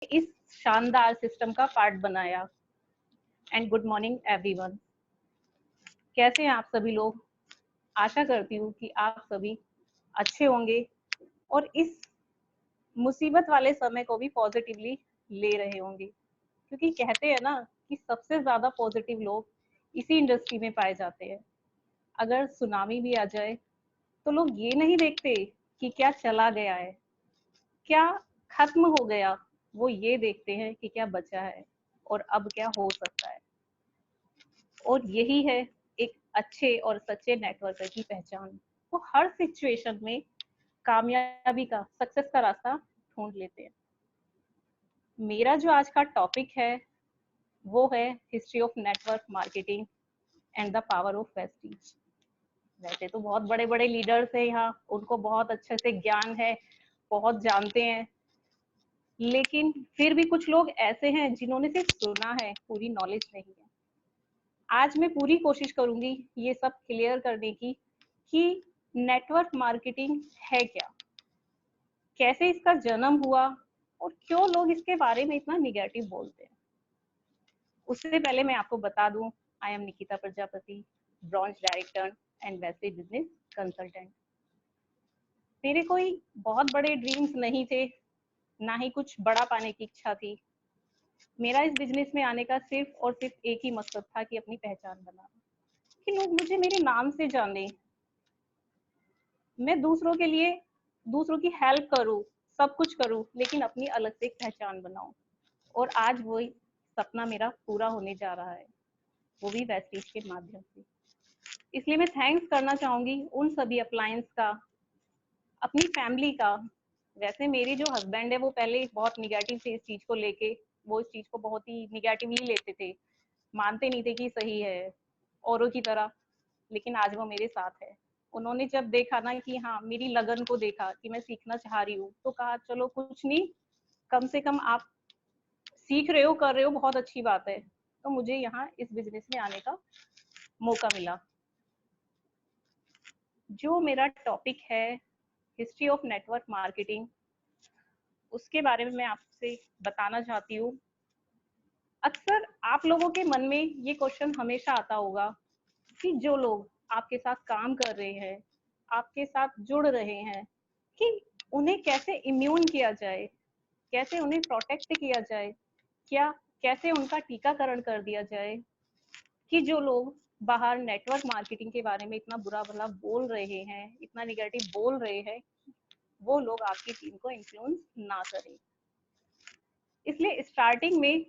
इस शानदार सिस्टम का पार्ट बनाया। एंड गुड मॉर्निंग एवरीवन, कैसे हैं आप सभी लोग? आशा करती हूँ कि आप सभी अच्छे होंगे और इस मुसीबत वाले समय को भी पॉजिटिवली ले रहे होंगे, क्योंकि कहते हैं ना कि सबसे ज्यादा पॉजिटिव लोग इसी इंडस्ट्री में पाए जाते हैं। अगर सुनामी भी आ जाए तो लोग ये नहीं देखते कि क्या चला गया है, क्या खत्म हो गया, वो ये देखते हैं कि क्या बचा है और अब क्या हो सकता है। और यही है एक अच्छे और सच्चे नेटवर्कर की पहचान। वो हर सिचुएशन में कामयाबी का, सक्सेस का रास्ता ढूंढ लेते हैं। मेरा जो आज का टॉपिक है वो है history of network marketing and the power of Vestige. वैसे तो बहुत बड़े बड़े लीडर्स हैं यहाँ, उनको बहुत अच्छे से ज्ञान है, बहुत जानते हैं, लेकिन फिर भी कुछ लोग ऐसे हैं जिन्होंने सिर्फ सुना है, पूरी नॉलेज नहीं है। आज मैं पूरी कोशिश करूंगी ये सब क्लियर करने की कि नेटवर्क मार्केटिंग है क्या, कैसे इसका जन्म हुआ और क्यों लोग इसके बारे में इतना निगेटिव बोलते हैं। उससे पहले मैं आपको बता दूं, I am Nikita Prajapati, branch director and wastage business consultant. मेरे कोई बहुत बड़े ड्रीम्स नहीं थे, ना ही कुछ बड़ा पाने की इच्छा थी। मेरा इस बिजनेस में आने का सिर्फ और सिर्फ एक ही मकसद था कि अपनी पहचान बनाना, कि लोग मुझे मेरे नाम से जाने, मैं दूसरों के लिए दूसरों की हेल्प करूं, सब कुछ करूं, लेकिन अपनी अलग से एक पहचान बनाऊं। और आज वही सपना मेरा पूरा होने जा रहा है, वो भी वेस्टीज के माध्यम से। इसलिए मैं थैंक्स करना चाहूंगी उन सभी अप्लायंस का, अपनी फैमिली का। वैसे मेरे जो हस्बैंड है वो पहले बहुत निगेटिव थे इस चीज को लेके, वो इस चीज को बहुत ही निगेटिवली लेते थे, मानते नहीं थे कि सही है औरों की तरह। लेकिन आज वो मेरे साथ है। उन्होंने जब देखा ना कि हाँ, मेरी लगन को देखा कि मैं सीखना चाह रही हूँ, तो कहा चलो कुछ नहीं, कम से कम आप सीख रहे हो, कर रहे हो, बहुत अच्छी बात है। तो मुझे यहाँ इस बिजनेस में आने का मौका मिला। जो मेरा टॉपिक है हिस्ट्री ऑफ नेटवर्क मार्केटिंग, उसके बारे में मैं आपसे बताना चाहती हूँ। अक्सर आप लोगों के मन में ये क्वेश्चन हमेशा आता होगा कि जो लोग आपके साथ काम कर रहे हैं, आपके साथ जुड़ रहे हैं, कि उन्हें कैसे इम्यून किया जाए, कैसे उन्हें प्रोटेक्ट किया जाए, क्या कैसे उनका टीकाकरण कर दिया जाए कि जो लोग बाहर नेटवर्क मार्केटिंग के बारे में इतना बुरा भला बोल रहे हैं, इतना निगेटिव बोल रहे हैं, वो लोग आपकी टीम को इन्फ्लुएंस ना करें। इसलिए स्टार्टिंग में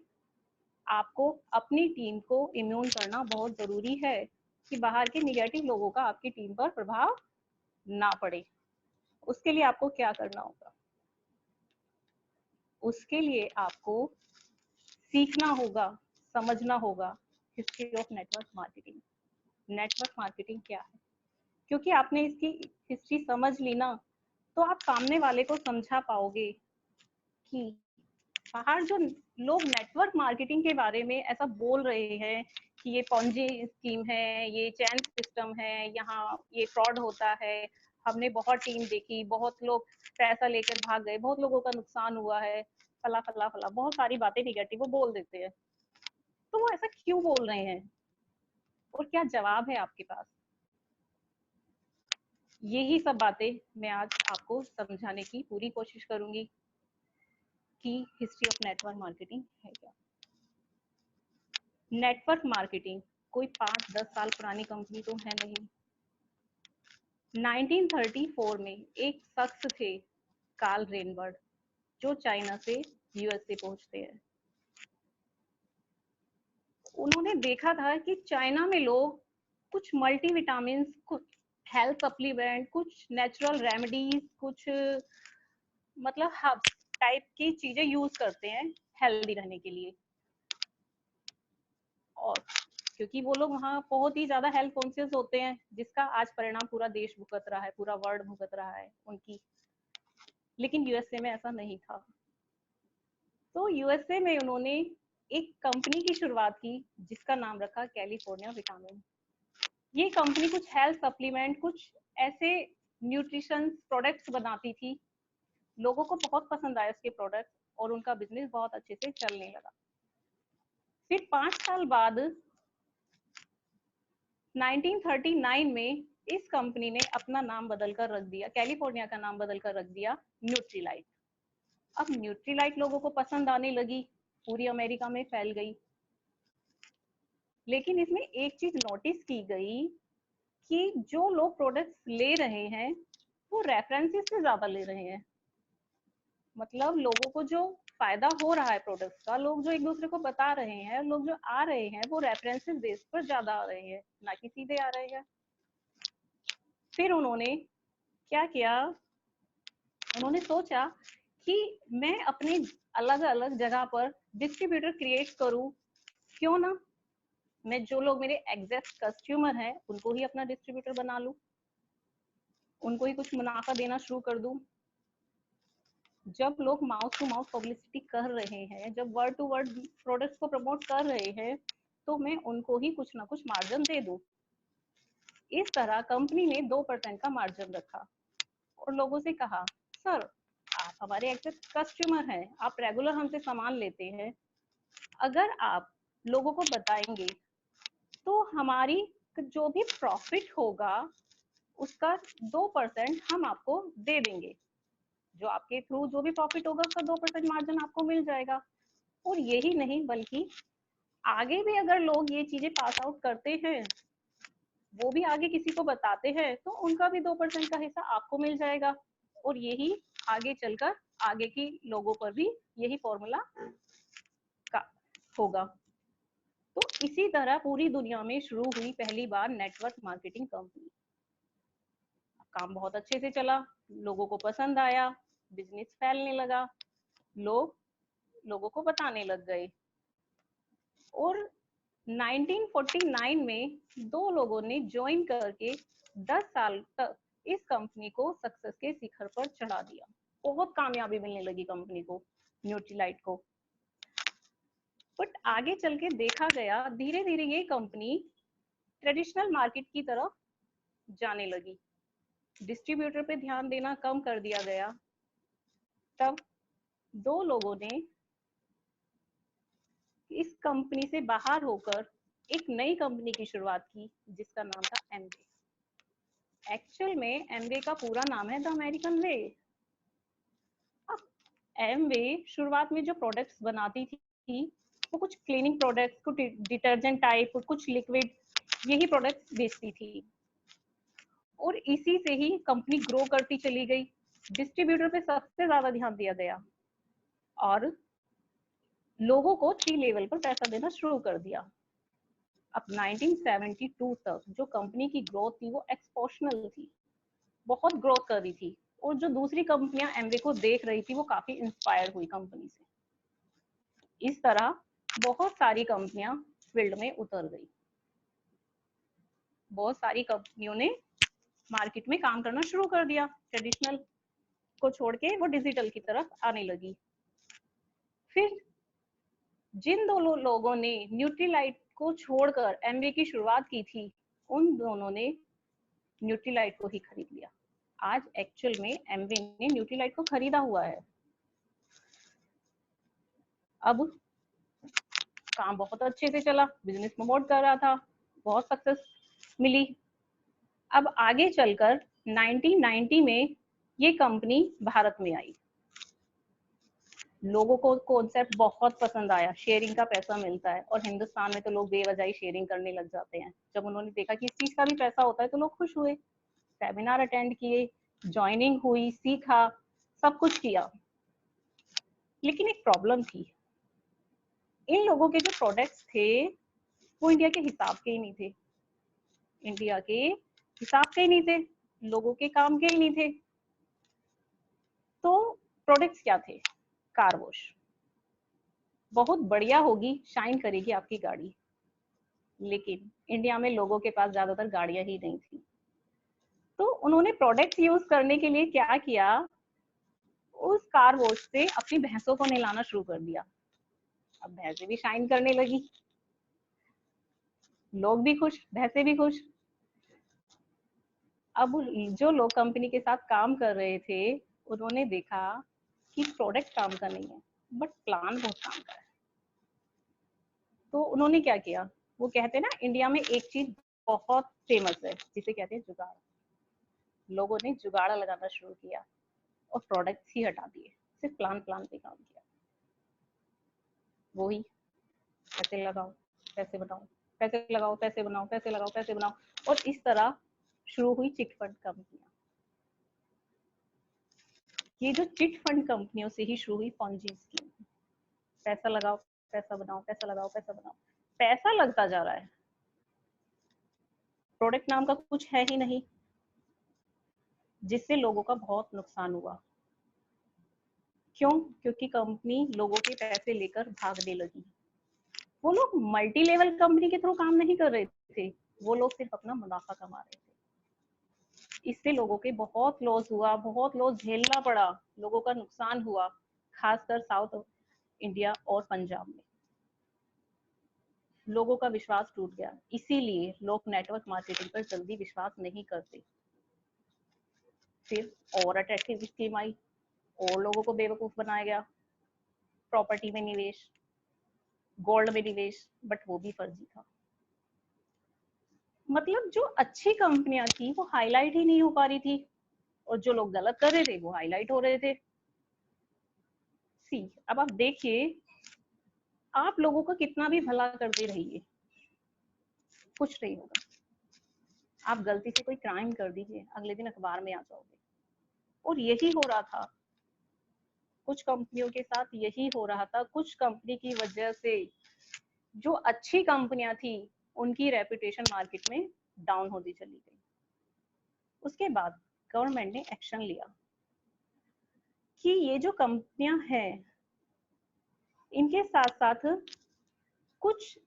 आपको अपनी टीम को इम्यून करना बहुत जरूरी है कि बाहर के निगेटिव लोगों का आपकी टीम पर प्रभाव ना पड़े। उसके लिए आपको क्या करना होगा? उसके लिए आपको सीखना होगा, समझना होगा history of network marketing. Network marketing क्या है? क्योंकि आपने इसकी हिस्ट्री समझ ली ना, तो आप सामने वाले को समझा पाओगे कि बाहर जो लोग नेटवर्क मार्केटिंग के बारे में ऐसा बोल रहे हैं कि ये पॉन्जी स्कीम है, ये चैन सिस्टम है, यहाँ ये फ्रॉड होता है, हमने बहुत टीम देखी, बहुत लोग पैसा लेकर भाग गए, बहुत लोगों का नुकसान हुआ है, फला फला फला, बहुत सारी बातें निगेटिव वो बोल देते हैं। तो वो ऐसा क्यों बोल रहे हैं और क्या जवाब है आपके पास? यही सब बातें मैं आज आपको समझाने की पूरी कोशिश करूंगी कि हिस्ट्री ऑफ नेटवर्क मार्केटिंग है क्या। नेटवर्क मार्केटिंग कोई 5-10 साल पुरानी कंपनी तो है नहीं। 1934 में एक शख्स थे, कार्ल रेनबर्ड, जो चाइना से यूएसए पहुंचते हैं। उन्होंने देखा था कि चाइना में लोग कुछ मल्टीविटामिन, कुछ हेल्थ सप्लीमेंट, कुछ नेचुरल रेमेडीज, कुछ मतलब हर्ब्स टाइप की चीजें यूज करते हैं हेल्दी रहने के लिए। और क्योंकि वो लोग वहाँ बहुत ही ज्यादा हेल्थ कॉन्शियस होते हैं, जिसका आज परिणाम पूरा देश भुगत रहा है, पूरा वर्ल्ड भुगत रहा है उनकी। लेकिन यूएसए में ऐसा नहीं था। तो यूएसए में उन्होंने एक कंपनी की शुरुआत की जिसका नाम रखा कैलिफोर्निया विटामिन। ये कंपनी कुछ हेल्थ सप्लीमेंट, कुछ ऐसे न्यूट्रिशन प्रोडक्ट्स बनाती थी। लोगों को बहुत पसंद आया उसके प्रोडक्ट, और उनका बिजनेस बहुत अच्छे से चलने लगा। फिर 5 साल बाद 1939 में इस कंपनी ने अपना नाम बदलकर रख दिया, कैलिफोर्निया का नाम बदलकर रख दिया न्यूट्रीलाइट। अब न्यूट्रीलाइट लोगों को पसंद आने लगी, पूरी अमेरिका में फैल गई। लेकिन इसमें एक चीज नोटिस की गई कि जो लोग प्रोडक्ट्स ले रहे हैं वो रेफरेंसेस से ज्यादा ले रहे हैं। मतलब लोगों को जो फायदा हो रहा है प्रोडक्ट्स का, लोग जो एक दूसरे को बता रहे हैं, लोग जो आ रहे हैं वो रेफरेंसेस बेस पर ज्यादा आ रहे हैं, ना कि सीधे आ रहे हैं। फिर उन्होंने क्या किया, उन्होंने सोचा कि मैं अपने अलग अलग जगह पर डिस्ट्रीब्यूटर क्रिएट करूं, क्यों ना मैं जो लोग मेरे एग्जैक्ट कस्टमर हैं उनको ही अपना डिस्ट्रीब्यूटर बना लूं, उनको ही कुछ मुनाफा देना शुरू कर दूं। जब लोग माउथ टू माउथ पब्लिसिटी कर रहे हैं, जब वर्ड टू वर्ड प्रोडक्ट्स को प्रमोट कर रहे हैं, तो मैं उनको ही कुछ ना कुछ मार्जिन दे दूं। इस तरह कंपनी ने 2% का मार्जिन रखा और लोगों से कहा, सर आप हमारे एग्जैक्ट कस्टमर हैं, आप रेगुलर हमसे सामान लेते हैं, अगर आप लोगों को बताएंगे तो हमारी जो भी प्रॉफिट होगा उसका 2% हम आपको दे देंगे। जो आपके थ्रू जो भी प्रॉफिट होगा उसका 2% मार्जिन आपको मिल जाएगा। और यही नहीं बल्कि आगे भी अगर लोग ये चीजें पास आउट करते हैं, वो भी आगे किसी को बताते हैं, तो उनका भी 2% का हिस्सा आपको मिल जाएगा। और यही आगे चलकर आगे की लोगों पर भी यही फॉर्मूला का होगा। तो इसी तरह पूरी दुनिया में शुरू हुई पहली बार नेटवर्क मार्केटिंग कंपनी। काम बहुत अच्छे से चला, लोगों को पसंद आया, बिजनेस फैलने लगा, लोगों को बताने लग गए। और 1949 में 2 लोगों ने ज्वाइन करके 10 साल तक इस कंपनी को सक्सेस के शिखर पर चढ़ा दिया। बहुत कामयाबी मिलने लगी कंपनी को, न्यूट्रीलाइट को। बट आगे चल के देखा गया धीरे धीरे ये कंपनी ट्रेडिशनल मार्केट की तरफ जाने लगी, डिस्ट्रीब्यूटर पे ध्यान देना कम कर दिया गया। तब 2 लोगों ने इस कंपनी से बाहर होकर एक नई कंपनी की शुरुआत की जिसका नाम था एमवे। एक्चुअल में एमवे का पूरा नाम है द अमेरिकन वे। अब एमवे शुरुआत में जो प्रोडक्ट्स बनाती थी वो कुछ क्लीनिंग प्रोडक्ट्स, कुछ डिटर्जेंट टाइप, कुछ लिक्विड, यही प्रोडक्ट्स बेचती थी। और इसी से ही कंपनी ग्रो करती चली गई, डिस्ट्रीब्यूटर पे सबसे ज्यादा ध्यान दिया गया और लोगों को 3 लेवल पर पैसा देना शुरू कर दिया। अब 1972 तक जो कंपनी की ग्रोथ थी वो एक्सपोनेंशियल थी, बहुत ग्रोथ कर रही थी। और जो दूसरी कंपनियां एमवे को देख रही थी वो काफी इंस्पायर हुई कंपनी से। इस तरह बहुत सारी कंपनियां फील्ड में उतर गई, बहुत सारी कंपनियों ने मार्केट में काम करना शुरू कर दिया, ट्रेडिशनल को छोड़ के वो डिजिटल की तरफ आने लगी। फिर जिन 2 लोगों ने न्यूट्रीलाइट को छोड़कर एमवे की शुरुआत की थी, उन दोनों ने न्यूट्रीलाइट को ही खरीद लिया। आज एक्चुअल में एमवे ने न्यूट्रीलाइट को खरीदा हुआ है। अब काम बहुत अच्छे से चला, बिजनेस प्रमोट कर रहा था, बहुत सक्सेस मिली। अब आगे चलकर 1990 में ये कंपनी भारत में आई। लोगों को कॉन्सेप्ट बहुत पसंद आया, शेयरिंग का पैसा मिलता है, और हिंदुस्तान में तो लोग बेवजह शेयरिंग करने लग जाते हैं। जब उन्होंने देखा कि इस चीज का भी पैसा होता है तो लोग खुश हुए, सेमिनार अटेंड किए, ज्वाइनिंग हुई, सीखा, सब कुछ किया। लेकिन एक प्रॉब्लम थी, इन लोगों के जो प्रोडक्ट्स थे वो इंडिया के हिसाब के ही नहीं थे, इंडिया के हिसाब के ही नहीं थे, लोगों के काम के ही नहीं थे। तो प्रोडक्ट्स क्या थे? कार वॉश, बहुत बढ़िया होगी, शाइन करेगी आपकी गाड़ी, लेकिन इंडिया में लोगों के पास ज्यादातर गाड़ियां ही नहीं थी। तो उन्होंने प्रोडक्ट्स यूज करने के लिए क्या किया, उस कार वॉश से अपनी भैंसों को नहलाना शुरू कर दिया। अब भैंसें भी शाइन करने लगी, लोग भी खुश, भैंसें भी खुश। अब जो लोग कंपनी के साथ काम कर रहे थे उन्होंने देखा कि प्रोडक्ट काम का नहीं है, बट प्लान बहुत काम का है। तो उन्होंने क्या किया, वो कहते हैं ना इंडिया में एक चीज बहुत फेमस है जिसे कहते हैं जुगाड़। लोगों ने जुगाड़ लगाना शुरू किया और प्रोडक्ट्स ही हटा दिए, सिर्फ प्लान प्लान पे काम किया। वही पैसे लगाओ पैसे बनाओ, पैसे लगाओ पैसे बनाओ, पैसे लगाओ पैसे बनाओ, और इस तरह शुरू हुई चिट फंड कंपनियां। ये जो चिट फंड कंपनियों से ही शुरू हुई पॉन्जी स्कीम। पैसा लगाओ पैसा बनाओ, पैसा लगाओ पैसा बनाओ, पैसा लगता जा रहा है, प्रोडक्ट नाम का कुछ है ही नहीं, जिससे लोगों का बहुत नुकसान हुआ। क्यों? क्योंकि कंपनी लोगों के पैसे लेकर भागने लगी। वो लोग मल्टी लेवल कंपनी के थ्रू काम नहीं कर रहे थे, वो लोग सिर्फ अपना मुनाफा कमा रहे थे। इससे लोगों के बहुत लॉस हुआ, बहुत लॉस झेलना पड़ा, लोगों का नुकसान हुआ, खासकर साउथ इंडिया और पंजाब में। लोगों का विश्वास टूट गया, इसीलिए लोग नेटवर्क मार्केटिंग पर जल्दी विश्वास नहीं करते। फिर और अट्रैक्टिव स्कीम आई, और लोगों को बेवकूफ बनाया गया। प्रॉपर्टी में निवेश, गोल्ड में निवेश, बट वो भी फर्जी था। मतलब जो अच्छी कंपनियां थी वो हाईलाइट ही नहीं हो पा रही थी, और जो लोग गलत कर रहे थे वो हाईलाइट हो रहे थे। सी, अब आप देखिए, आप लोगों का कितना भी भला करते रहिए, कुछ नहीं होगा। आप गलती से कोई क्राइम कर दीजिए, अगले दिन अखबार में आ जाओगे। और यही हो रहा था कुछ कंपनियों के साथ, यही हो रहा था। कुछ कंपनी की वजह से जो अच्छी कंपनियां थी उनकी रेपुटेशन मार्केट में डाउन होती चली गई। उसके बाद गवर्नमेंट ने एक्शन लिया कि ये जो कंपनियां हैं इनके साथ साथ कुछ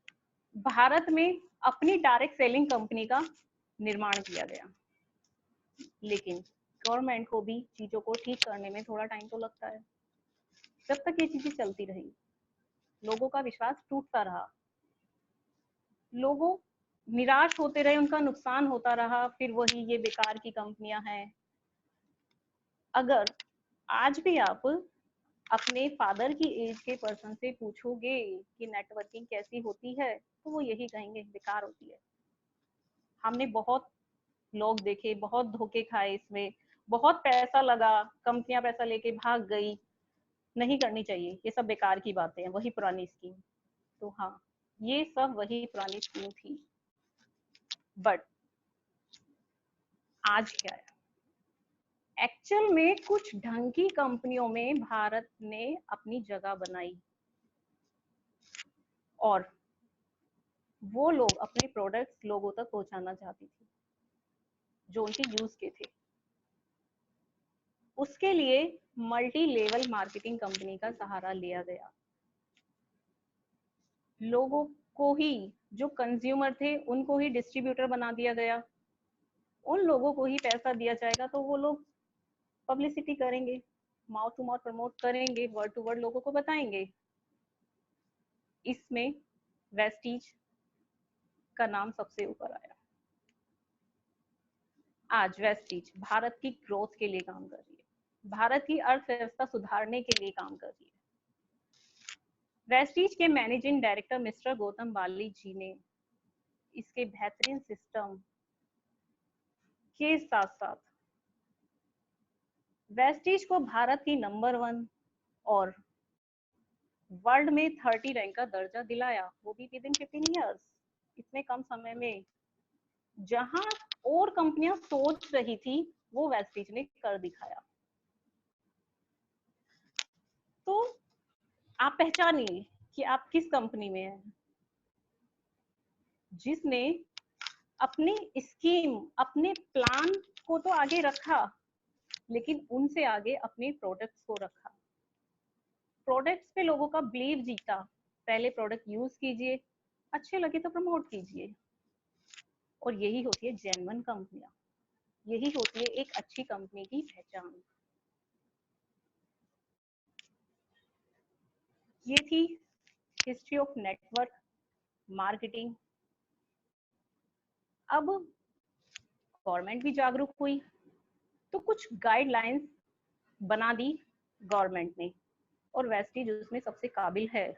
भारत में अपनी डायरेक्ट सेलिंग कंपनी का निर्माण किया गया। लेकिन गवर्नमेंट को भी चीजों को ठीक करने में थोड़ा टाइम तो लगता है। जब तक ये चीजें चलती रही, लोगों का विश्वास टूटता रहा, लोगों निराश होते रहे, उनका नुकसान होता रहा। फिर वही ये बेकार की कंपनियां हैं। अगर आज भी आप अपने फादर की एज के पर्सन से पूछोगे कि नेटवर्किंग कैसी होती है, तो वो यही कहेंगे बेकार होती है। हमने बहुत लोग देखे, बहुत धोखे खाए इसमें, बहुत पैसा लगा, कंपनियां पैसा लेके भाग गई। नहीं करनी चाहिए, ये सब बेकार की बातें हैं, वही पुरानी स्कीम। तो हाँ, ये सब वही पुरानी स्कीम थी। बट आज क्या है, एक्चुअल में कुछ ढंग की कंपनियों में भारत ने अपनी जगह बनाई, और वो लोग अपने प्रोडक्ट्स लोगों तक पहुंचाना चाहती थी जो उनके यूज के थे। उसके लिए मल्टी लेवल मार्केटिंग कंपनी का सहारा लिया गया। लोगों को ही, जो कंज्यूमर थे उनको ही डिस्ट्रीब्यूटर बना दिया गया। उन लोगों को ही पैसा दिया जाएगा, तो वो लोग पब्लिसिटी करेंगे, माउथ टू माउथ प्रमोट करेंगे, वर्ड टू वर्ड लोगों को बताएंगे। इसमें वेस्टीज का नाम सबसे ऊपर आया। आज वेस्टीज भारत की ग्रोथ के लिए काम कर रही है, भारत की अर्थव्यवस्था सुधारने के लिए काम कर रही है। वेस्टीज के मैनेजिंग डायरेक्टर मिस्टर गौतम बाली जी ने इसके बेहतरीन सिस्टम के साथ साथ वेस्टीज को भारत की नंबर 1 और वर्ल्ड में 30 रैंक का दर्जा दिलाया, वो भी विद इन 15 ईयर्स। इतने कम समय में जहां और कंपनियां सोच रही थी, वो वेस्टीज ने कर दिखाया। तो आप पहचानिए कि आप किस कंपनी में हैं, जिसने अपनी स्कीम, अपने प्लान को तो आगे रखा, लेकिन उनसे आगे अपने प्रोडक्ट्स को रखा। प्रोडक्ट्स पे लोगों का बिलीव जीता। पहले प्रोडक्ट यूज कीजिए, अच्छे लगे तो प्रमोट कीजिए। और यही होती है जेन्युइन कंपनियां, यही होती है एक अच्छी कंपनी की पहचान। ये थी हिस्ट्री ऑफ नेटवर्क मार्केटिंग। अब गवर्नमेंट भी जागरूक हुई, तो कुछ गाइडलाइंस बना दी गवर्नमेंट ने और वेस्टीज उसमें सबसे काबिल है।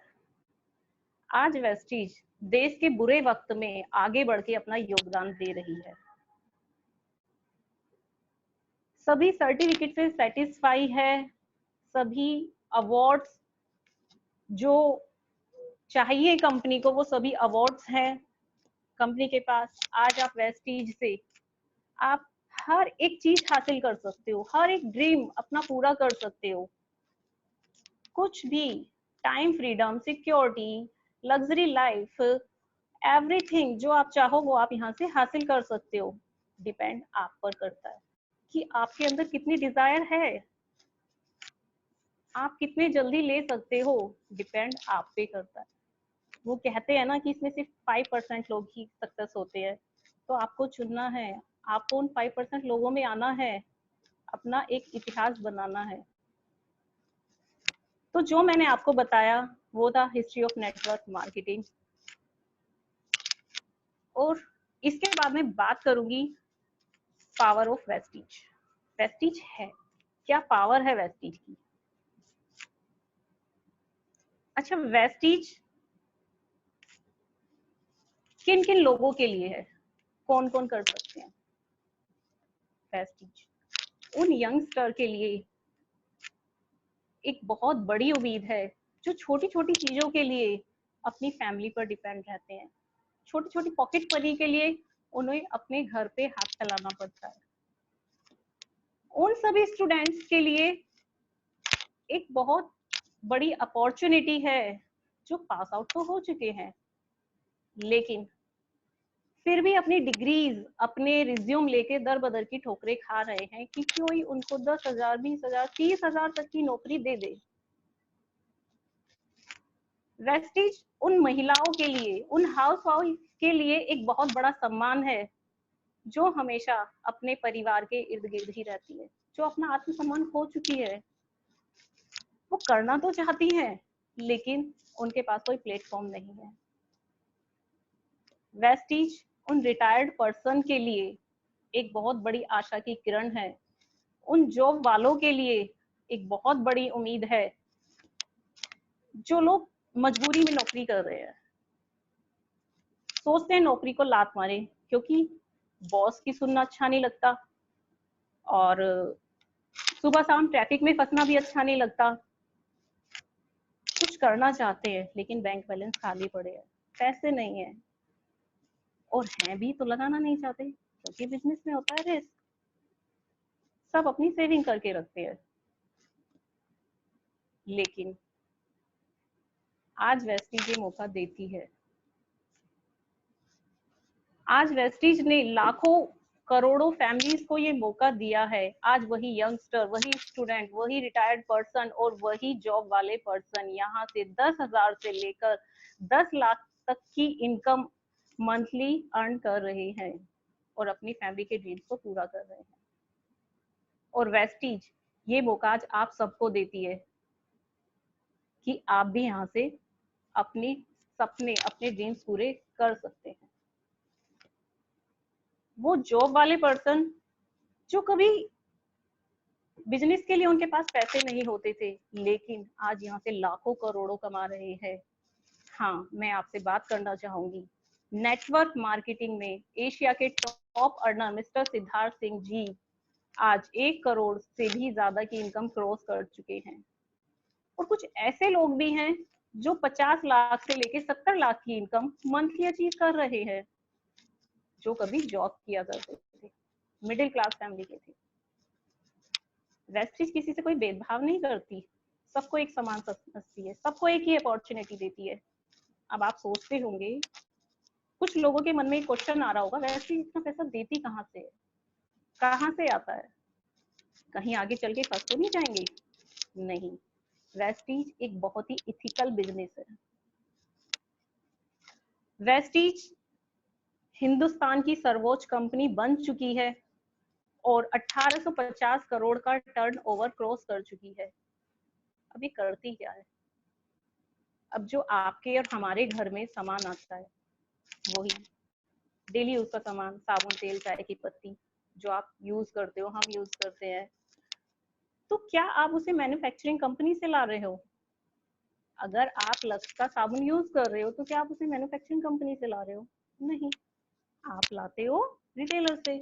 आज वेस्टीज देश के बुरे वक्त में आगे बढ़ के अपना योगदान दे रही है। सभी सर्टिफिकेट से सेटिस्फाई है, सभी अवार्ड्स जो चाहिए कंपनी को वो सभी अवार्ड्स हैं कंपनी के पास। आज आप वेस्टीज से आप हर एक चीज हासिल कर सकते हो, हर एक ड्रीम अपना पूरा कर सकते हो। कुछ भी, time freedom, security, luxury life, everything जो आप चाहो वो आप यहाँ से हासिल कर सकते हो। डिपेंड आप पर करता है कि आपके अंदर कितनी डिजायर है, आप कितने जल्दी ले सकते हो, डिपेंड आप पे करता है। वो कहते हैं ना कि इसमें सिर्फ 5% लोग ही सक्सेस होते हैं, तो आपको चुनना है, आपको उन 5% लोगों में आना है, अपना एक इतिहास बनाना है। तो जो मैंने आपको बताया वो था हिस्ट्री ऑफ नेटवर्क मार्केटिंग। और इसके बाद मैं बात करूंगी पावर ऑफ वेस्टीज। वेस्टीज है क्या, पावर है वेस्टीज की। अच्छा, वेस्टीज किन किन लोगों के लिए है, कौन कौन कर सकते हैं वेस्टीज? उन यंगस्टर के लिए एक बहुत बड़ी उम्मीद है जो छोटी छोटी चीजों के लिए अपनी फैमिली पर डिपेंड रहते हैं। छोटी छोटी पॉकेट मनी के लिए उन्हें अपने घर पे हाथ फैलाना पड़ता है। उन सभी स्टूडेंट्स के लिए एक बहुत बड़ी अपॉर्चुनिटी है जो पास आउट तो हो चुके हैं लेकिन फिर भी अपनी डिग्रीज, अपने रिज्यूम लेके दर बदर की ठोकरें खा रहे हैं कि कोई उनको 10,000, 20,000, 30,000 तक की नौकरी दे दे। वेस्टीज उन महिलाओं के लिए, उन हाउस वाइफ के लिए एक बहुत बड़ा सम्मान है जो हमेशा अपने परिवार के इर्द गिर्द ही रहती है, जो अपना आत्मसम्मान खो चुकी है। वो करना तो चाहती हैं लेकिन उनके पास कोई प्लेटफॉर्म नहीं है। वेस्टीज उन रिटायर्ड पर्सन के लिए एक बहुत बड़ी आशा की किरण है, उन जॉब वालों के लिए एक बहुत बड़ी उम्मीद है जो लोग मजबूरी में नौकरी कर रहे हैं, सोचते हैं नौकरी को लात मारे क्योंकि बॉस की सुनना अच्छा नहीं लगता और सुबह शाम ट्रैफिक में फंसना भी अच्छा नहीं लगता। कुछ करना चाहते हैं लेकिन बैंक बैलेंस खाली पड़े हैं, पैसे नहीं है, और हैं भी तो लगाना नहीं चाहते क्योंकि बिजनेस में होता है रिस्क। सब अपनी सेविंग करके रखते हैं लेकिन आज वेस्टीज ये मौका देती है। आज वेस्टीज ने लाखों करोड़ों फैमिलीज को ये मौका दिया है। आज वही यंगस्टर, वही स्टूडेंट, वही रिटायर्ड पर्सन और वही जॉब वाले पर्सन यहाँ से 10,000 से लेकर 10 लाख तक की इनकम मंथली अर्न कर रहे हैं और अपनी फैमिली के ड्रीम्स को पूरा कर रहे हैं। और वेस्टीज ये मौका आज आप सबको देती है कि आप भी यहाँ से अपने सपने, अपने ड्रीम्स पूरे कर सकते हैं। वो जॉब वाले पर्सन जो कभी बिजनेस के लिए उनके पास पैसे नहीं होते थे लेकिन आज यहाँ से लाखों करोड़ों कमा रहे हैं। हाँ, मैं आपसे बात करना चाहूंगी नेटवर्क मार्केटिंग में एशिया के top earner mister Siddharth Singh ji आज 1 करोड़ से भी ज्यादा की इनकम क्रॉस कर चुके हैं। और कुछ ऐसे लोग भी हैं जो 50 लाख से लेके 70 लाख की इनकम मंथली अचीव कर रहे हैं, जो कभी जॉब किया करते थे, मिडिल क्लास फैमिली के थे। वेस्टीज किसी से कोई भेदभाव नहीं करती, सबको एक समान समझती है, सबको एक ही अपॉर्चुनिटी देती है। अब आप सोचते होंगे, कुछ लोगों के मन में एक क्वेश्चन आ रहा होगा, वेस्टीज इतना पैसा देती कहाँ से है, कहाँ से आता है, कहीं आगे चल के फंस तो नहीं जाएंगे? नहीं, वेस्टीज एक बहुत ही इथिकल बिजनेस है। वेस्टीज हिंदुस्तान की सर्वोच्च कंपनी बन चुकी है और 1850 करोड़ का टर्नओवर क्रॉस कर चुकी है। अभी करती क्या है? अब जो आपके और हमारे घर में सामान आता है वही डेली यूज का सामान, साबुन, तेल, चाय की पत्ती जो आप यूज करते हो, हम यूज करते हैं, तो क्या आप उसे मैन्युफैक्चरिंग कंपनी से ला रहे हो? अगर आप लक्स का साबुन यूज कर रहे हो तो क्या आप उसे मैन्युफैक्चरिंग कंपनी से ला रहे हो? नहीं, आप लाते हो रिटेलर से,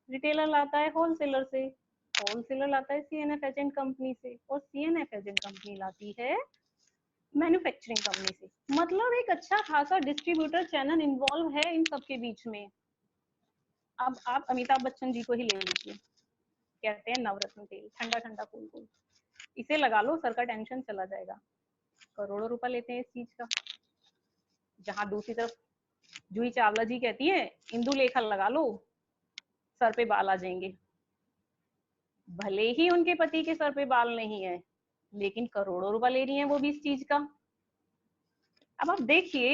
रिटेलर लाता है होलसेलर से, होलसेलर लाता है सीएनएफ एजेंट कंपनी से, और सीएनएफ एजेंट कंपनी लाती है मैन्युफैक्चरिंग कंपनी से। मतलब एक अच्छा खासा डिस्ट्रीब्यूटर चैनल इन्वॉल्व है इन सबके बीच में। अब आप अमिताभ बच्चन जी को ही ले लीजिए, कहते हैं नवरत्न तेल, ठंडा ठंडा कूल कूल, इसे लगा लो सर का टेंशन चला जाएगा। करोड़ों रुपए लेते हैं इस चीज का। जहां दूसरी तरफ जूही चावला जी कहती है इंदु लेखा लगा लो, सर पे बाल आ जाएंगे। भले ही उनके पति के सर पे बाल नहीं है, लेकिन करोड़ों रुपए ले रही हैं वो भी इस चीज का। अब आप देखिए,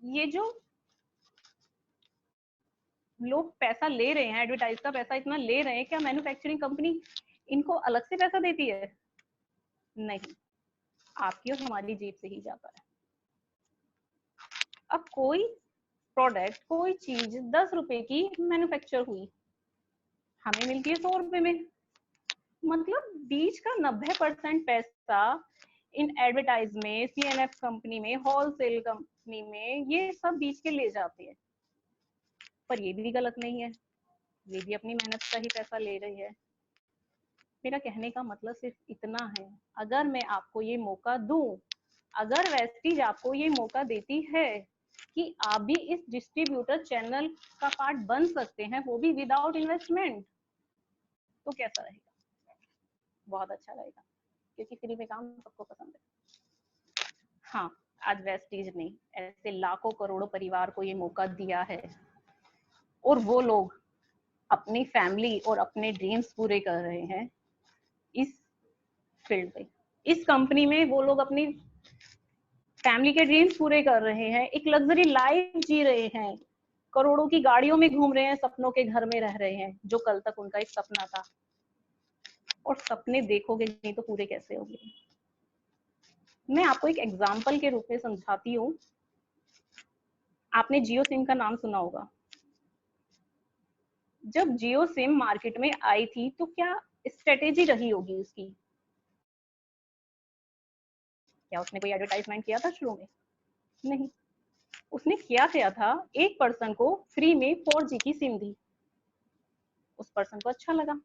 ये जो लोग पैसा ले रहे हैं, एडवर्टाइज का पैसा इतना ले रहे हैं, क्या मैन्युफैक्चरिंग कंपनी इनको अलग से पैसा देती है? नहीं, आपकी और हमारी जेब से ही जाता है। अब कोई प्रोडक्ट, कोई चीज 10 रुपए की मैन्युफैक्चर हुई, हमें मिलती है 100 रुपए में। मतलब बीच का 90% पैसा इन एडवर्टाइज में, सीएनएफ कंपनी में, होलसेल कंपनी में, ये सब बीच के ले जाते हैं। पर ये भी गलत नहीं है, ये भी अपनी मेहनत का ही पैसा ले रही है। मेरा कहने का मतलब सिर्फ इतना है, अगर मैं आपको ये मौका दूं, अगर वेस्टीज आपको ये मौका देती है कि आप भी इस डिस्ट्रीब्यूटर चैनल का पार्ट बन सकते हैं, वो भी विदाउट इन्वेस्टमेंट, तो कैसा रहेगा? बहुत अच्छा रहेगा, क्योंकि फ्री में काम सबको पसंद है। हाँ, आज वेस्टीज ने ऐसे लाखों करोड़ों परिवार को ये मौका दिया है, और वो लोग अपनी फैमिली और अपने ड्रीम्स पूरे कर रहे हैं इस फील्ड में। इस कंपनी में वो लोग अपनी फैमिली के ड्रीम्स पूरे कर रहे हैं, एक लग्जरी लाइफ जी रहे हैं, करोड़ों की गाड़ियों में घूम रहे हैं, सपनों के घर में रह रहे हैं, जो कल तक उनका एक सपना था। और सपने देखोगे नहीं तो पूरे कैसे होंगे? मैं आपको एक एग्जाम्पल के रूप में समझाती हूँ। आपने जियो सिम का नाम सुना होगा। जब जियो सिम मार्केट में आई थी तो क्या स्ट्रेटेजी रही होगी उसकी? क्या उसने कोई एडवर्टाइजमेंट किया था शुरू में? नहीं, उसने किया था, एक पर्सन को फ्री में 4G की सिम दी। उस पर्सन को अच्छा लगा,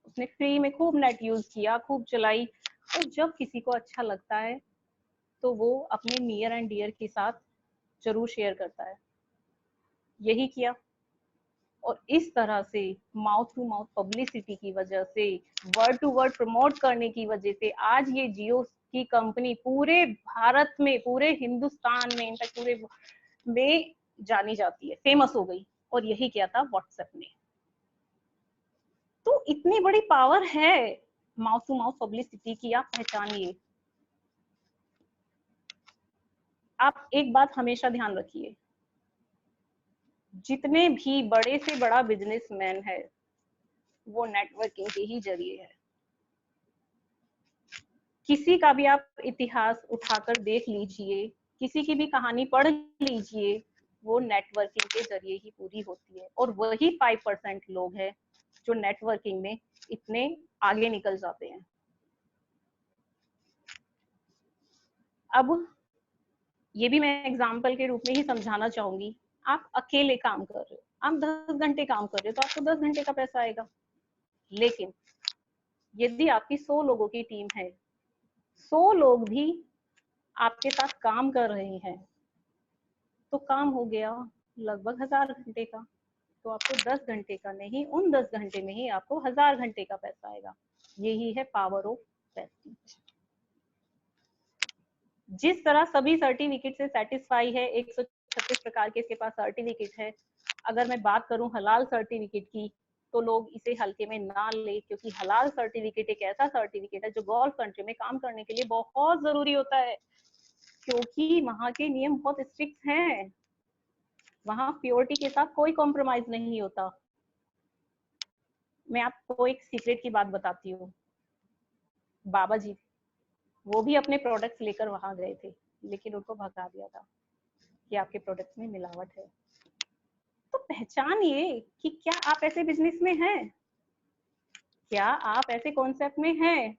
उसने फ्री में खूब नेट यूज किया, खूब चलाई। और जब किसी को अच्छा लगता है तो वो अपने नियर एंड डियर के साथ जरूर शेयर करता है। यही किया, और इस तरह से माउथ टू माउथ पब्लिसिटी की वजह से, वर्ड टू वर्ड प्रमोट करने की वजह से आज ये जियो की कंपनी पूरे भारत में, पूरे हिंदुस्तान में, इनफैक्ट पूरे में जानी जाती है, फेमस हो गई। और यही किया था व्हाट्सएप ने। तो इतनी बड़ी पावर है माउथ टू माउथ पब्लिसिटी की, आप पहचानिए। आप एक बात हमेशा ध्यान रखिए, जितने भी बड़े से बड़ा बिजनेसमैन है वो नेटवर्किंग के ही जरिए है। किसी का भी आप इतिहास उठाकर देख लीजिए, किसी की भी कहानी पढ़ लीजिए, वो नेटवर्किंग के जरिए ही पूरी होती है। और वही 5% लोग हैं जो नेटवर्किंग में इतने आगे निकल जाते हैं। अब ये भी मैं एग्जाम्पल के रूप में ही समझाना चाहूंगी। आप अकेले काम कर रहे हो, आप 10 घंटे काम कर रहे हो, तो आपको 10 घंटे का पैसा आएगा। लेकिन यदि आपकी 100 लोगों की टीम है, 100 लोग भी आपके साथ काम कर रहे हैं, तो काम हो गया लगभग 1000 घंटे का। तो आपको 10 घंटे का नहीं, उन 10 घंटे में ही आपको 1000 घंटे का पैसा आएगा। यही है पावर ऑफ प्रेस्टीज। जिस तरह सभी सर्टिफिकेट से सेटिस्फाई है, 136 प्रकार के इसके पास सर्टिफिकेट है। अगर मैं बात करूं हलाल सर्टिफिकेट की, तो लोग इसे हल्के में ना ले, क्योंकि हलाल सर्टिफिकेट एक ऐसा सर्टिफिकेट है जो गल्फ कंट्री में काम करने के लिए बहुत जरूरी होता है, क्योंकि वहां के नियम बहुत स्ट्रिक्ट हैं। वहां प्योरिटी के साथ कोई कॉम्प्रोमाइज नहीं होता। मैं आपको एक सीक्रेट की बात बताती हूँ। बाबा जी, वो भी अपने प्रोडक्ट्स लेकर वहां गए थे, लेकिन उनको भगा दिया था कि आपके प्रोडक्ट्स में मिलावट है। तो पहचानिए कि क्या आप ऐसे बिजनेस में हैं, क्या आप ऐसे कॉन्सेप्ट में हैं।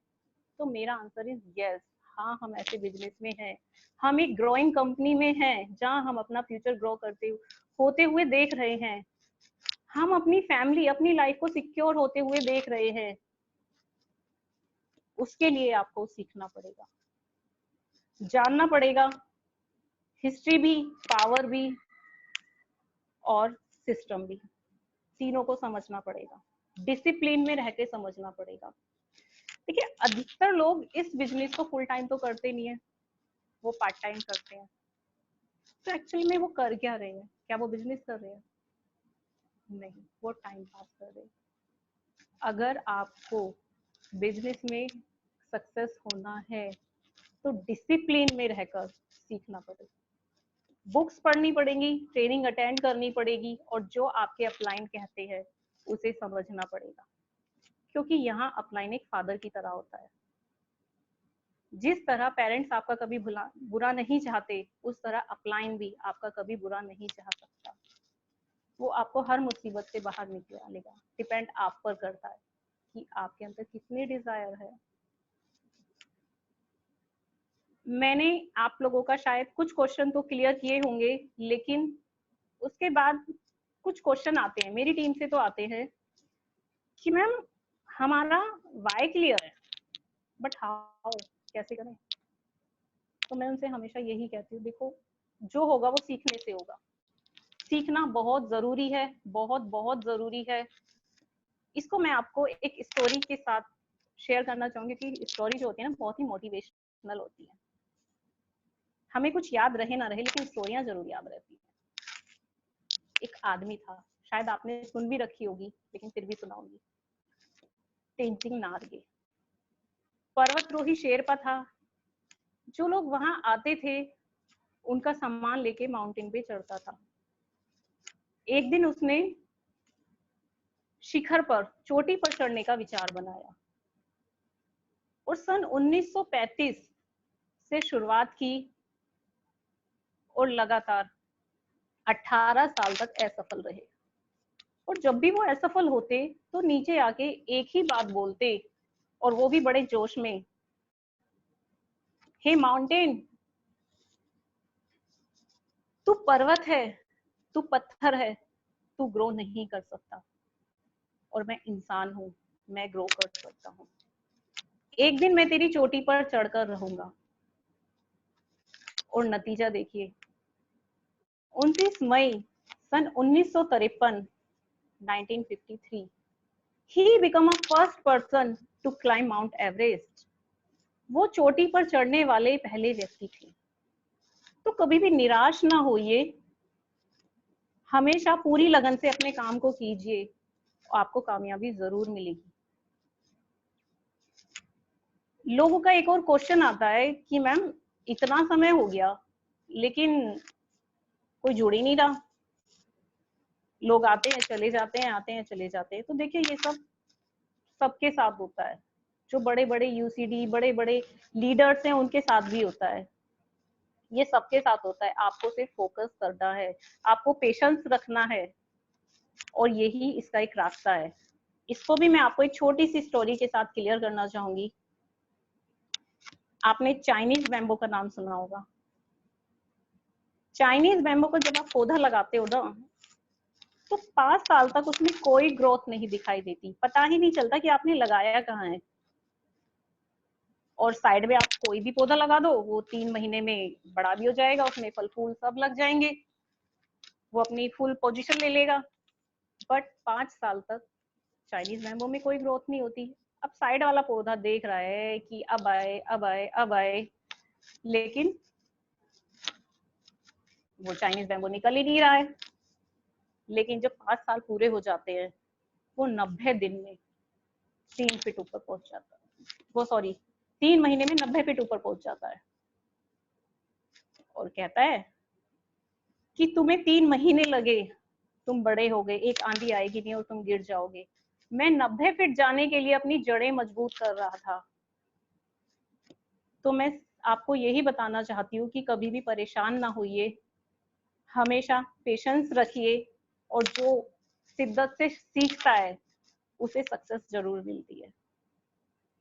तो मेरा आंसर इज यस, हाँ हम ऐसे बिजनेस में हैं, हम एक ग्रोइंग कंपनी में हैं जहां हम अपना फ्यूचर ग्रो करते होते हुए देख रहे हैं, हम अपनी फैमिली अपनी लाइफ को सिक्योर होते हुए देख रहे हैं। उसके लिए आपको सीखना पड़ेगा, जानना पड़ेगा, हिस्ट्री भी, पावर भी और सिस्टम भी, तीनों को समझना पड़ेगा, डिसिप्लिन में रह के समझना पड़ेगा। देखिए अधिकतर लोग इस बिजनेस को फुल टाइम तो करते नहीं है, वो पार्ट टाइम करते हैं। तो एक्चुअली में वो कर क्या रहे हैं? क्या वो बिजनेस कर रहे हैं? नहीं, वो टाइम पास कर रहे हैं। अगर आपको बिजनेस में सक्सेस होना है तो डिसिप्लिन में रहकर सीखना पड़ेगा, बुक्स पढ़नी पड़ेंगी, ट्रेनिंग अटेंड करनी पड़ेगी और जो आपके अपलाइन कहते हैं उसे समझना पड़ेगा, क्योंकि यहाँ अपलाइन एक फादर की तरह होता है। जिस तरह पेरेंट्स आपका कभी बुरा नहीं चाहते, उस तरह अपलाइन भी आपका कभी बुरा नहीं चाह सकता। वो आपको हर मुसीबत से बाहर निकालेगा। डिपेंड आप पर करता है कि आपके अंदर कितनी डिजायर है। मैंने आप लोगों का शायद कुछ क्वेश्चन तो क्लियर किए होंगे, लेकिन उसके बाद कुछ क्वेश्चन आते हैं, मेरी टीम से तो आते हैं कि मैम हमारा वाई क्लियर है बट हाउ, कैसे करें? तो मैं उनसे हमेशा यही कहती हूँ, देखो जो होगा वो सीखने से होगा। सीखना बहुत जरूरी है, बहुत बहुत जरूरी है। इसको मैं आपको एक स्टोरी के साथ शेयर करना चाहूंगी कि स्टोरी जो होती है ना बहुत ही मोटिवेशनल होती है। हमें कुछ याद रहे ना रहे लेकिन स्टोरियां जरूर याद रहती है। एक आदमी था, शायद आपने सुन भी रखी होगी लेकिन फिर भी सुनाऊंगी। तेंजिंग नार्गे पर्वतरोही शेरपा था। जो लोग वहां आते थे उनका सामान लेके माउंटेन पे चढ़ता था। एक दिन उसने शिखर पर, चोटी पर चढ़ने का विचार बनाया और सन 1935 से शुरुआत की और लगातार 18 साल तक असफल रहे। और जब भी वो असफल होते तो नीचे आके एक ही बात बोलते, और वो भी बड़े जोश में, हे माउंटेन, तू पर्वत है, तू पत्थर है, तू ग्रो नहीं कर सकता, और मैं इंसान हूं, मैं ग्रो कर सकता हूँ। एक दिन मैं तेरी चोटी पर चढ़कर रहूंगा। और नतीजा देखिए, 29 मई सन 1953 1953 he became a first person to climb Mount Everest। वो चोटी पर चढ़ने वाले पहले व्यक्ति थे। तो कभी भी निराश ना होइए, हमेशा पूरी लगन से अपने काम को कीजिए, आपको कामयाबी जरूर मिलेगी। लोगों का एक और क्वेश्चन आता है कि मैम इतना समय हो गया लेकिन कोई जुड़ ही नहीं रहा, लोग आते हैं चले जाते हैं, आते हैं चले जाते हैं। तो देखिए ये सब सबके साथ होता है, जो बड़े बड़े यूसीडी, बड़े बड़े लीडर्स हैं उनके साथ भी होता है, ये सबके साथ होता है। आपको सिर्फ फोकस करना है, आपको पेशेंस रखना है, और यही इसका एक रास्ता है। इसको भी मैं आपको एक छोटी सी स्टोरी के साथ क्लियर करना चाहूंगी। आपने चाइनीज बैम्बो का नाम सुना होगा। चाइनीज बैम्बो को जब आप पौधा लगाते हो ना तो 5 साल तक उसमें कोई ग्रोथ नहीं दिखाई देती, पता ही नहीं चलता कि आपने लगाया कहाँ है। और साइड में आप कोई भी पौधा लगा दो, वो 3 महीने में बड़ा भी हो जाएगा, उसमें फल फूल सब लग जाएंगे, वो अपनी फुल पोजीशन ले लेगा। बट 5 साल तक चाइनीज बैम्बो में कोई ग्रोथ नहीं होती। अब साइड वाला पौधा देख रहा है कि अब आए अब आए अब आए, लेकिन वो चाइनीज बैम्बो निकल ही नहीं रहा है। लेकिन जब 5 साल पूरे हो जाते हैं, वो 90 दिन में 3 फीट ऊपर पहुंच जाता है। वो सॉरी 3 महीने में 90 फीट ऊपर पहुंच जाता है, और कहता है कि तुम्हें 3 महीने लगे, तुम बड़े हो गए, एक आंधी आएगी नहीं और तुम गिर जाओगे। मैं 90 फीट जाने के लिए अपनी जड़ें मजबूत कर रहा था। तो मैं आपको यही बताना चाहती हूँ कि कभी भी परेशान ना होइए, हमेशा पेशेंस रखिए, और जो शिद्दत से सीखता है उसे सक्सेस जरूर मिलती है,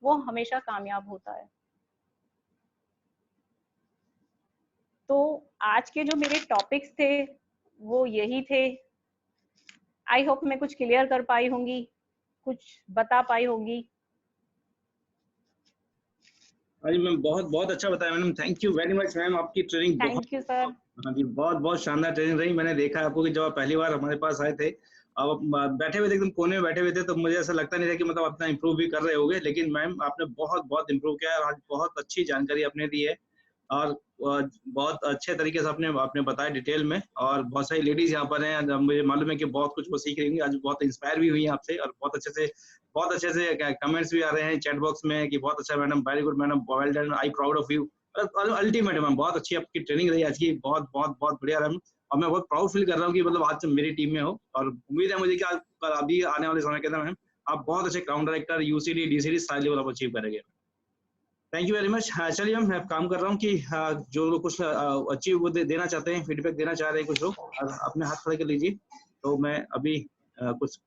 वो हमेशा कामयाब होता है। तो आज के जो मेरे टॉपिक्स थे वो यही थे। आई होप मैं कुछ क्लियर कर पाई होंगी, कुछ बता पाई होंगी। हाँ जी मैम, बहुत बहुत अच्छा बताया madam, thank you very much ma'am. आपकी ट्रेनिंग बहुत, थैंक यू सर। हाँ जी, बहुत बहुत शानदार ट्रेनिंग रही। मैंने देखा आपको कि जब आप पहली बार हमारे पास आए थे, अब बैठे हुए थे एकदम कोने में बैठे हुए थे, तो मुझे ऐसा लगता नहीं था कि मतलब अपना इंप्रूव भी कर रहे होगे, लेकिन मैम आपने बहुत बहुत इंप्रूव किया है और आज बहुत अच्छी जानकारी आपने दी है और बहुत अच्छे तरीके से आपने आपने बताया डिटेल में। और बहुत सारी लेडीज यहाँ पर हैं, मुझे मालूम है कि बहुत कुछ वो सीख रही होंगी, आज बहुत इंस्पायर भी हुई हैं आपसे और बहुत अच्छे से कमेंट्स भी आ रहे हैं चैट बॉक्स में कि बहुत अच्छा madam, very good madam, well done, I proud of you. Ultimate ma'am, बहुत अच्छी आपकी ट्रेनिंग रही आज की, बहुत बहुत बहुत बढ़िया रहा। और मैं बहुत प्राउड फील कर रहा हूँ कि मतलब आज से मेरी टीम में हो, और उम्मीद है मुझे कि अभी आने वाले समय के अंदर मैम आप बहुत अच्छे ग्राउंड डायरेक्टर, यूसीडी, डीसीडी सारे लेवल आप अचीव करेंगे। Thank you very much. चलिए मैं काम कर रहा हूँ कि जो लोग कुछ अचीव देना चाहते हैं, फीडबैक देना चाह रहे हैं कुछ लोग, अपने हाथ खड़े कर लीजिए। तो मैं अभी कुछ,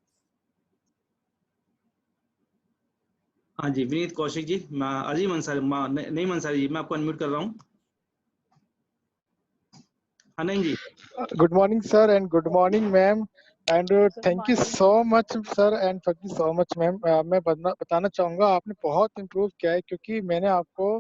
हाँ जी, विनीत कौशिक जी, अजीम अंसारी, नहीं मंसारी जी, मैं आपको अनम्यूट कर रहा हूँ। हाँ नहीं जी। Good morning, sir, and good morning, ma'am. And thank you so much, sir, and thank you so much, ma'am. मैं बताना चाहूँगा आपने बहुत इम्प्रूव किया है, क्योंकि मैंने आपको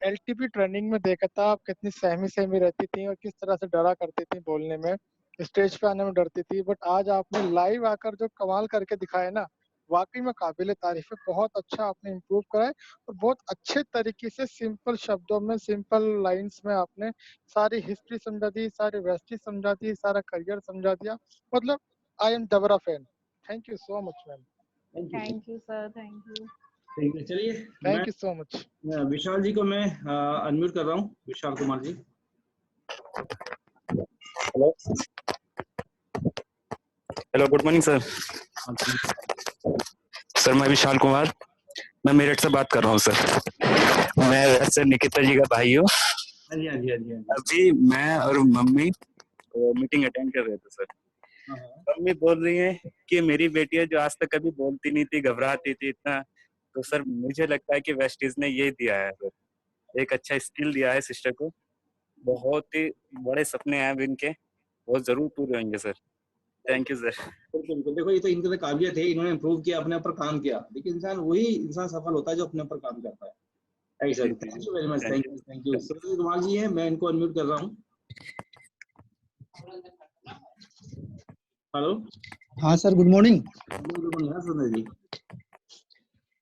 LTP ट्रेनिंग में देखा था, आप कितनी सहमी रहती थी और किस तरह से डरा करती थी बोलने में, स्टेज पे आने में डरती थी। बट आज आपने लाइव आकर जो कमाल करके दिखाया ना, वाकई में काबिले तारीफ है। बहुत अच्छा आपने इम्प्रूव करा है और बहुत अच्छे तरीके से सिंपल शब्दों में, सिंपल लाइंस में आपने सारी हिस्ट्री समझा दी, सारी वेस्टी समझा दी, सारा करियर समझा दिया। मतलब I am Dabra fan. Thank you so much ma'am. Thank you sir, thank you. ठीक है, चलिए thank you so much. Vishal ji को मैं अनम्यूट कर रहा हूँ, Vishal Kumar ji. Hello hello, good morning sir. Sir मैं विशाल कुमार, मैं मेरठ से बात कर रहा हूँ सर। मैं वैसे निकिता जी का भाई हूँ। हाँ जी, हाँ जी, हाँ जी, हाँ जी। अभी मैं और मम्मी मीटिंग अटेंड कर रहे थे सर। मम्मी बोल रही है कि मेरी बेटी है जो आज तक कभी बोलती नहीं थी, घबराती थी इतना, तो सर मुझे लगता है कि वेस्टीज ने ये दिया है सर, एक अच्छा स्किल दिया है सिस्टर को। बहुत ही बड़े सपने हैं अब इनके, वो जरूर पूरे होंगे सर। Thank you sir. बिल्कुल, देखो ये तो इनके काबिलियत है, इन्होंने इम्प्रूव किया, अपने ऊपर काम किया, लेकिन इंसान सफल होता है जो अपने ऊपर काम करता है। Thank you very much, thank you. Sunil Kumar ji है, मैं इनको अनम्यूट कर रहा हूँ। हेलो। हाँ sir, good morning. Good morning Sunil ji.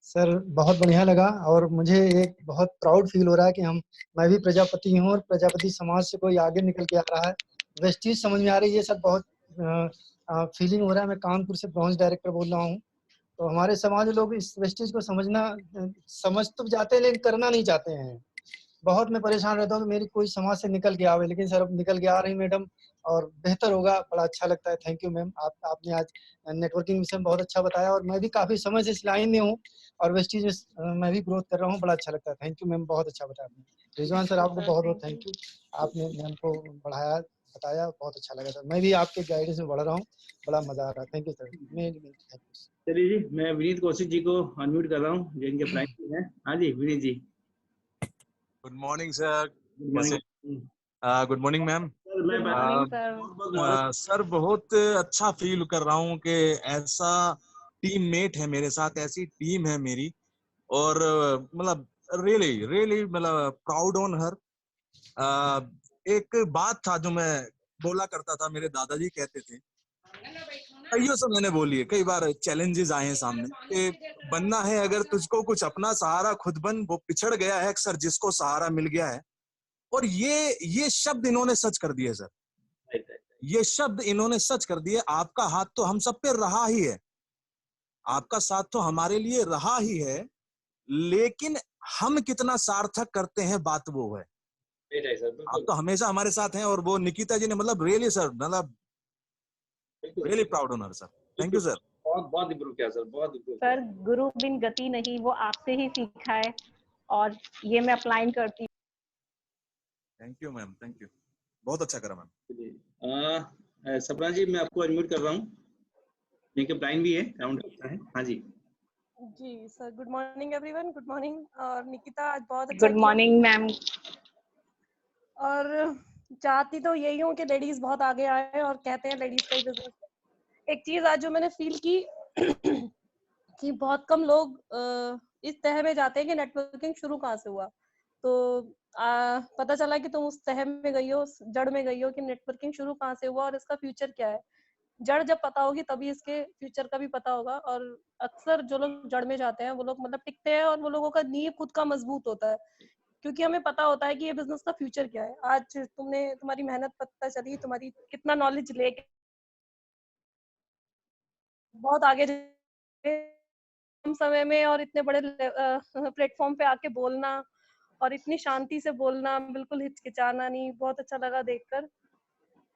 Sir बहुत बढ़िया लगा और मुझे एक बहुत प्राउड फील हो रहा है कि मैं भी प्रजापति हूँ और प्रजापति समाज से कोई आगे निकल के आ रहा है। वेस्टीज समझ में आ रही है सर, बहुत फीलिंग हो रहा है। मैं कानपुर से ब्रांच डायरेक्टर बोल रहा हूँ। तो हमारे समाज लोग इस वेस्टीज को समझ तो जाते हैं लेकिन करना नहीं चाहते हैं। बहुत मैं परेशान रहता हूँ कि मेरी कोई समाज से निकल के आवे, लेकिन सर अब निकल के आ रही मैडम और बेहतर होगा, बड़ा अच्छा लगता है। थैंक यू मैम, आपने आज नेटवर्किंग विषय में बहुत अच्छा बताया और मैं भी काफी समय से इस लाइन में हूँ और वेस्टीज में मैं भी ग्रोथ कर रहा हूँ, बड़ा अच्छा लगता है। थैंक यू मैम, बहुत अच्छा बताया आपने। रिजवान सर आपको बहुत बहुत थैंक यू, आपने मैम को बढ़ाया, बताया, बहुत अच्छा लगा सर। मैं भी आपके गाइडेंस में बढ़ रहा हूँ, बड़ा मजा आ रहा है। Thank you sir. चलिए जी, मैं विनीत कौशिक जी को अनम्यूट कर रहा हूँ, जो इनके प्राइम है। हाँ जी Vineet ji. Good morning sir. Good morning. Good morning ma'am. Good morning sir. Sir बहुत अच्छा फील कर रहा हूँ कि ऐसा टीममेट है मेरे साथ, ऐसी टीम है मेरी, और मतलब रियली मतलब प्राउड ऑन हर। एक बात था जो मैं बोला करता था, मेरे दादाजी कहते थे, कईयों से मैंने बोली है, कई बार चैलेंजेस आए हैं सामने कि बनना है अगर तुझको कुछ अपना सहारा खुद बन, वो पिछड़ गया है अक्सर जिसको सहारा मिल गया है। और ये शब्द इन्होंने सच कर दिए सर, ये शब्द इन्होंने सच कर दिए। आपका हाथ तो हम सब पे रहा ही है, आपका साथ तो हमारे लिए रहा ही है, लेकिन हम कितना सार्थक करते हैं बात वो है। आप तो हमेशा हमारे साथ हैं और वो निकिता जी ने मतलब रियली सर, मतलब really proud honour sir. Thank you sir. बहुत इंप्रूव किया सर, बहुत इंप्रूव सर गुरु बिन गति नहीं, वो आपसे ही सीखा है और ये मैं अप्लाई करती हूँ। Thank you ma'am, thank you, बहुत अच्छा करा मैम। सपना जी, मैं आपको अनम्यूट कर रहा हूँ, देखिए ब्लाइंड भी है, राउंड है। हाँ जी जी sir, good morning everyone, good morning. और निकिता आज बहुत अच्छा गुड मॉर्निंग मैम। और चाहती तो यही हूँ कि लेडीज बहुत आगे आए, और कहते हैं लेडीज का ही बिजनेस। एक चीज आज जो मैंने फील की कि बहुत कम लोग इस तह में जाते हैं कि नेटवर्किंग शुरू कहाँ से हुआ। तो पता चला कि तुम उस तह में गई हो, उस जड़ में गई हो कि नेटवर्किंग शुरू कहाँ से हुआ और इसका फ्यूचर क्या है। जड़ जब पता होगी तभी इसके फ्यूचर का भी पता होगा। और अक्सर जो लोग जड़ में जाते हैं वो लोग मतलब टिकते हैं, और वो लोगों का नींव खुद का मजबूत होता है, क्योंकि हमें पता होता है कि ये बिजनेस का फ्यूचर क्या है। आज तुम्हारी मेहनत पता चली, तुम्हारी कितना नॉलेज लेके बहुत आगे कम समय में और इतने बड़े प्लेटफॉर्म पे आके बोलना, और इतनी शांति से बोलना, बिल्कुल हिचकिचाना नहीं, बहुत अच्छा लगा देखकर।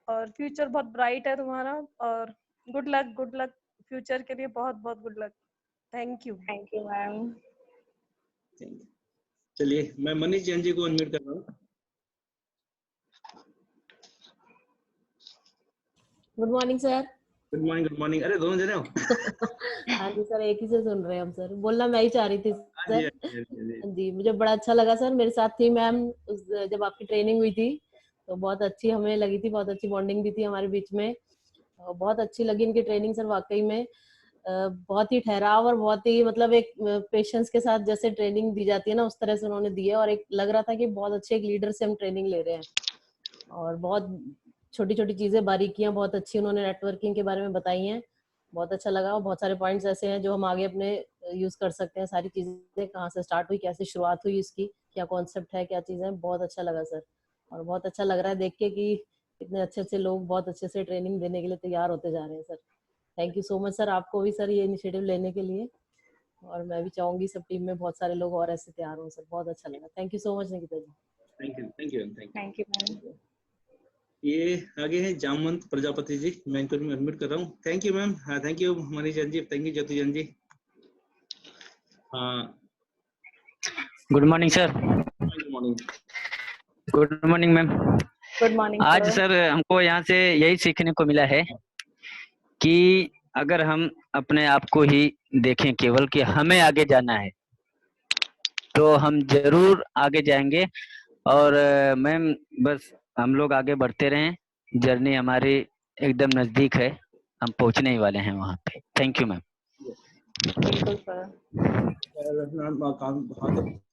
और फ्यूचर बहुत ब्राइट है तुम्हारा, और गुड लक फ्यूचर के लिए, बहुत बहुत good luck. Thank you ma'am. चलिए मैं मनीष जैन जी को अनम्यूट कर रहा हूँ। Good morning sir. Good morning, good morning. अरे दोनों जने हो? हाँ जी सर, एक ही से सुन रहे हैं हम सर। बोलना मैं ही चाह रही थी हाँ जी, सर। हाँ जी। जी, मुझे बड़ा अच्छा लगा सर। मेरे साथ थी मैम जब आपकी ट्रेनिंग हुई थी, तो बहुत अच्छी हमें लगी थी, बहुत अच्छी बॉन्डिंग भी थी हमारे बीच में। बहुत अच्छी लगी इनकी ट्रेनिंग सर, वाकई में बहुत ही ठहराव और बहुत ही मतलब एक पेशेंस के साथ जैसे ट्रेनिंग दी जाती है ना, उस तरह से उन्होंने दी है। और एक लग रहा था कि बहुत अच्छे एक लीडर से हम ट्रेनिंग ले रहे हैं। और बहुत छोटी छोटी चीजें, बारीकियां बहुत अच्छी उन्होंने नेटवर्किंग के बारे में बताई हैं। बहुत अच्छा लगा। और बहुत सारे पॉइंट्स ऐसे हैं जो हम आगे अपने यूज कर सकते हैं। सारी चीजें कहाँ से स्टार्ट हुई, कैसे शुरुआत हुई इसकी, क्या कॉन्सेप्ट है, क्या चीजें हैं, बहुत अच्छा लगा सर। और बहुत अच्छा लग रहा है देख के कि इतने अच्छे अच्छे लोग बहुत अच्छे से ट्रेनिंग देने के लिए तैयार होते जा रहे हैं sir. Thank you so much sir, आपको भी सर ये इनिशिएटिव लेने के लिए। और मैं भी चाहूंगी सब टीम में बहुत सारे लोग और ऐसे तैयार हों सर। बहुत अच्छा लगा। Thank you so much Nikita ji. Thank you, thank you, thank you ma'am. ये आगे है जामवंत प्रजापति जी, मैं इनको अनम्यूट कर रहा हूँ। Thank you ma'am. हाँ, thank you Manish Jain ji, thank you Jyoti Jain ji. हाँ, good morning sir. Good morning. Good morning ma'am. Good morning आज सर हमको यहाँ से यही सीखने को मिला है कि अगर हम अपने आप को ही देखें केवल कि हमें आगे जाना है, तो हम जरूर आगे जाएंगे। और मैम बस हम लोग आगे बढ़ते रहें, जर्नी हमारी एकदम नजदीक है, हम पहुंचने ही वाले हैं वहाँ पे। Thank you ma'am. बिल्कुल सर।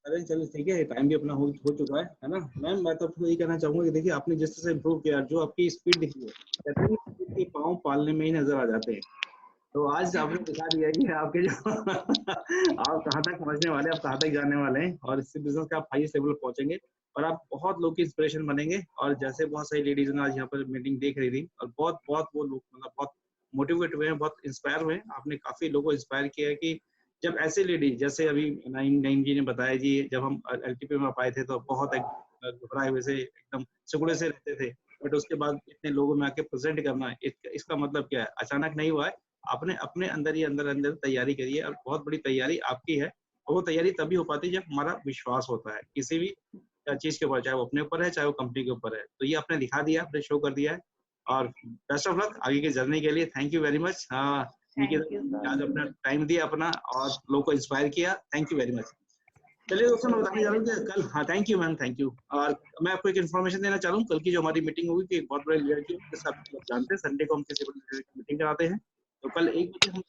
अरे चलो ठीक है, टाइम भी अपना हो चुका है ना मैम। मैं तो आपको यही कहना चाहूंगा कि देखिए आपने जिस तरह से इम्प्रूव किया, जो आपकी स्पीड दिखी है, कहते हैं कि पाँव पालने में ही नजर आ जाते हैं। तो आज आपने दिखा दिया कि आपके जो आप कहाँ तक पहुंचने वाले, आप कहाँ तक जाने वाले हैं, और इस बिजनेस का आप हाईएस्ट लेवल पहुंचेंगे, और आप बहुत लोग की इंस्पिरेशन बनेंगे। और जैसे बहुत सारी लेडीज ने आज यहाँ पर मीटिंग देख रही थी, और बहुत बहुत वो लोग मतलब बहुत मोटिवेट हुए हैं, बहुत इंस्पायर हुए हैं। आपने काफी लोगों को इंस्पायर किया है कि जब ऐसे लेडीज जैसे अभी नाइन जी ने बताया जी, जब हम एलटीपी में आए थे तो बहुत घबराए हुए से, एकदम सिकुड़े से रहते थे, बट उसके बाद इतने लोगों में आके प्रेजेंट करना, इसका मतलब क्या है? अचानक नहीं हुआ है, आपने अपने अंदर ही अंदर तैयारी करी है, और बहुत बड़ी तैयारी आपकी है। और वो तैयारी तभी हो पाती है जब हमारा विश्वास होता है किसी भी चीज के ऊपर, चाहे वो अपने ऊपर है, चाहे वो कंपनी के ऊपर है। तो ये आपने दिखा दिया, आपने शो कर दिया है, और बेस्ट ऑफ लक आगे की जर्नी के लिए। Thank you very much. हाँ, आज अपना टाइम दिया अपना, और लोगों को इंस्पायर किया। Thank you very much. चलिए दोस्तों, मैं बताने जा रहा हूँ कि कल, हाँ thank you ma'am, thank you. और मैं आपको एक इन्फॉर्मेशन देना चाह रहा हूँ, कल की जो हमारी मीटिंग होगी कि एक बहुत बड़े लीडर की, जैसे आप लोग जानते हैं संडे को हम किसी बड़े लीडर की मीटिंग कराते हैं, तो कल 1 बजे हम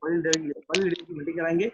बड़े लीडर की मीटिंग कराएंगे।